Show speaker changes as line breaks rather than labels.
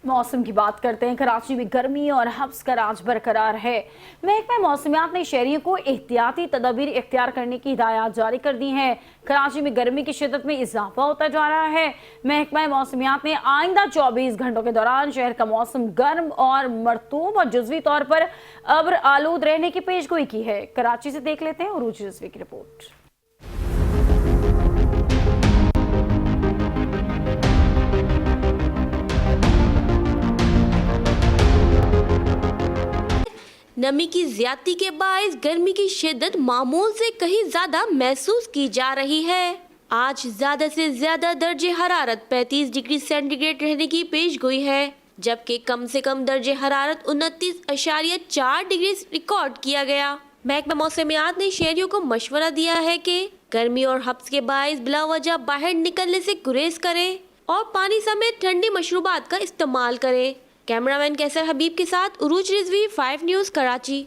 मौसम की बात करते हैं। कराची में गर्मी और हब्स का राज बरकरार है। महकमा मौसमियात ने शहरियों को एहतियाती तदाबीर इख्तियार करने की हिदायत जारी कर दी है। कराची में गर्मी की शिद्दत में इजाफा होता जा रहा है। महकमा मौसमियात ने आइंदा 24 घंटों के दौरान शहर का मौसम गर्म और मरतूब और जुज़वी तौर पर अब्र आलूद रहने की पेशगोई की है। कराची से देख लेते हैं उरूज रिजवी की रिपोर्ट।
नमी की ज्यादती के बायस गर्मी की शिद्दत मामूल से कहीं ज्यादा महसूस की जा रही है। आज ज्यादा से ज्यादा दर्जे हरारत 35 डिग्री सेंटीग्रेड रहने की पेशगोई है, जबकि कम से कम दर्जे हरारत 29.4 डिग्री रिकॉर्ड किया गया। महकमा मौसमियात ने शहरियों को मशवरा दिया है कि गर्मी और हब्स के बायस बिला वजह बाहर निकलने से गुरेज करें और पानी समेत ठंडी मशरूबात का इस्तेमाल करें। कैमरामैन कैसर हबीब के साथ उरूज रिजवी 5 न्यूज़ कराची।